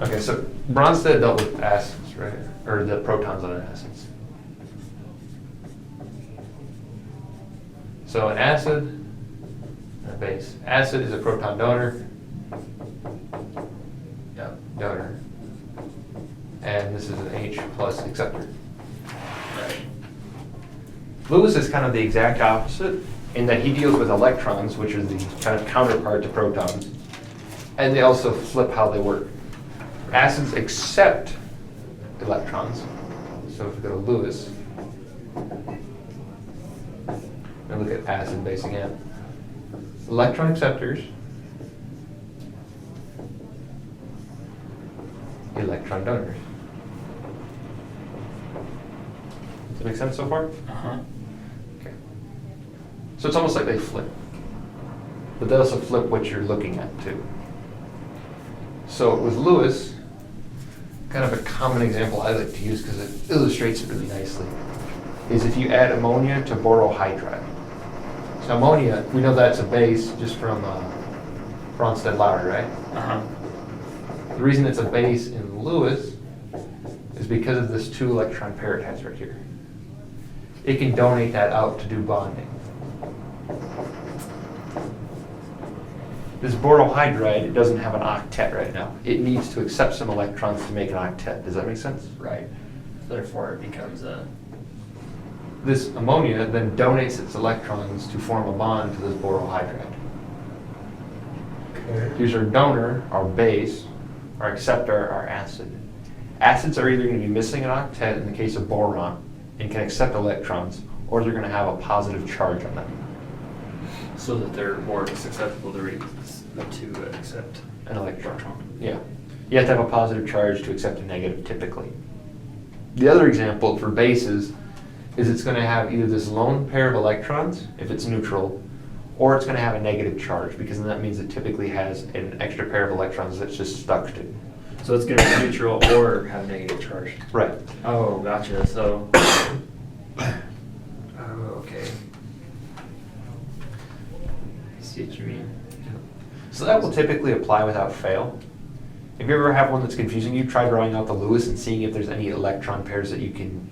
Okay, so Bronsted dealt with acids, right? Or the protons on acids. So an acid and a base. Acid is a proton donor. Yeah, donor. And this is an H plus acceptor. Right. Lewis is kind of the exact opposite in that he deals with electrons, which are the kind of counterpart to protons, and they also flip how they work. Acids accept electrons. So if we go to Lewis, and look at acid base again. Electron acceptors, electron donors. Does that make sense so far? Uh-huh. Okay. So it's almost like they flip. But they also flip what you're looking at too. So with Lewis, kind of a common example I like to use because it illustrates it really nicely, is if you add ammonia to borohydride. So ammonia, we know that's a base just from Bronsted-Lowry, right? Uh-huh. The reason it's a base in Lewis is because of this 2 electron pair it has right here. It can donate that out to do bonding. This borohydride, it doesn't have an octet right now. It needs to accept some electrons to make an octet. Does that make sense? Right. Therefore, it becomes a... This ammonia then donates its electrons to form a bond to this borohydride. Okay. Here's our donor, our base, our acceptor, our acid. Acids are either going to be missing an octet in the case of boron and can accept electrons, or they're going to have a positive charge on them. So that they're more susceptible to accept An electron. Yeah. You have to have a positive charge to accept a negative typically. The other example for bases is it's going to have either this lone pair of electrons, if it's neutral, or it's going to have a negative charge, because then that means it typically has an extra pair of electrons that's just stuck to. So it's going to be neutral or have negative charge. Right. Oh, gotcha. So... oh, okay. I see what you mean. So that will typically apply without fail. If you ever have one that's confusing you, try drawing out the Lewis and seeing if there's any electron pairs that you can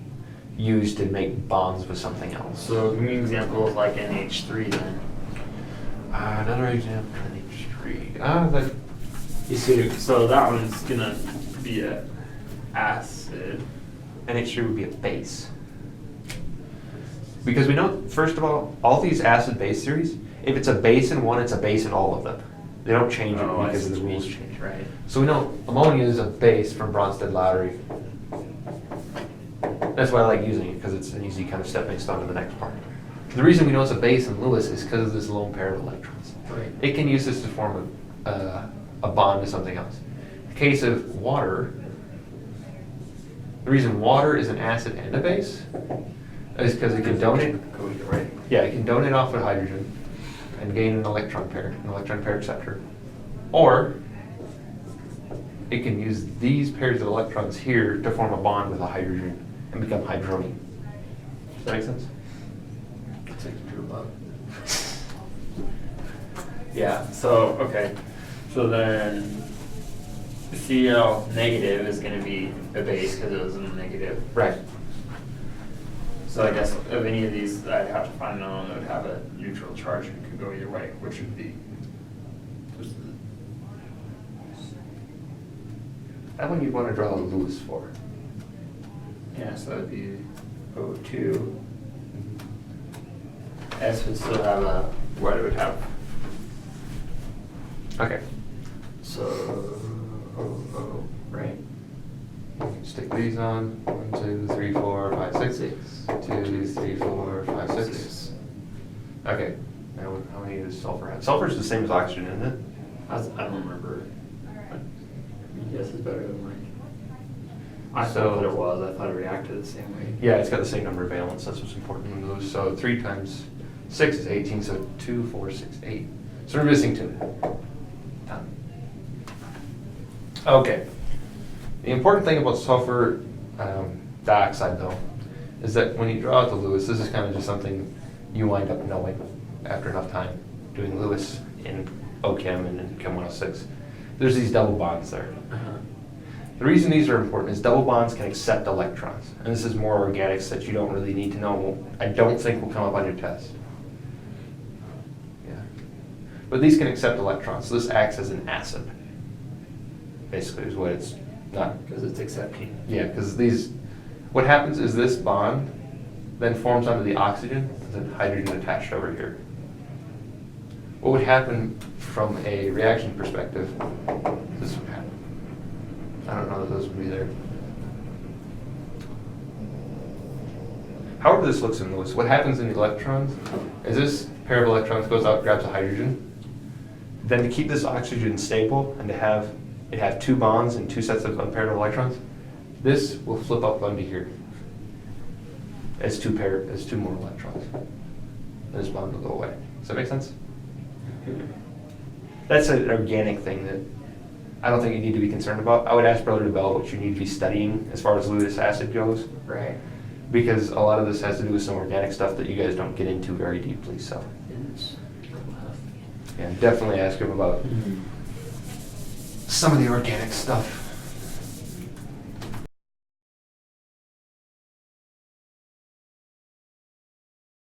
use to make bonds with something else. So give me an example of like NH3 then. Another example, NH3. You see, so that one's gonna be a acid. NH3 would be a base. Because we know, first of all these acid-base series, if it's a base in one, it's a base in all of them. They don't change it because of the rules change. Right. So we know ammonia is a base from Bronsted-Lowry. That's why I like using it, because it's an easy kind of stepping stone to the next part. The reason we know it's a base in Lewis is because of this lone pair of electrons. Right. It can use this to form a bond to something else. In the case of water, the reason water is an acid and a base is because it can donate. Right. Yeah, it can donate off with hydrogen and gain an electron pair acceptor. Or it can use these pairs of electrons here to form a bond with a hydrogen and become hydronium. Does that make sense? It's like you drew above. Yeah, so, okay. So then Cl negative is going to be a base because it was a negative. Right. So I guess of any of these, I'd have to find one that would have a neutral charge and could go either way, which would be. That one you'd want to draw a Lewis for. Yeah, so that would be O2. S would still have a, what it would have. Okay. So, O, right? Stick these on. 1, 2, 3, 4, 5, 6. 2, 3, 4, 5, 6. Okay. Now how many does sulfur have? Sulfur is the same as oxygen, isn't it? I don't remember. Yes, it's better than mine. I thought it was. I thought it reacted the same way. Yeah, it's got the same number of valence. That's what's important in those. So 3 times 6 is 18. So 2, 4, 6, 8. So we're missing 2. Done. Okay. The important thing about sulfur dioxide, though, is that when you draw out the Lewis, this is kind of just something you wind up knowing after enough time doing Lewis in OChem and in Chem 106. There's these double bonds there. Uh-huh. The reason these are important is double bonds can accept electrons. And this is more organics that you don't really need to know. I don't think will come up on your test. Yeah. But these can accept electrons, so this acts as an acid. Basically is what it's not. Because it's accepting. Yeah, because these, what happens is this bond then forms onto the oxygen, and then hydrogen attached over here. What would happen from a reaction perspective, this would happen. I don't know that those would be there. However this looks in Lewis, what happens in the electrons is this pair of electrons goes out, grabs a hydrogen. Then to keep this oxygen stable and to have it have two bonds and two sets of unpaired electrons, this will flip up onto here as two more electrons. And this bond will go away. Does that make sense? That's an organic thing that I don't think you need to be concerned about. I would ask Brother DeBell what you need to be studying as far as Lewis acid goes, Right. because a lot of this has to do with some organic stuff that you guys don't get into very deeply. So, yeah, definitely ask him about some of the organic stuff.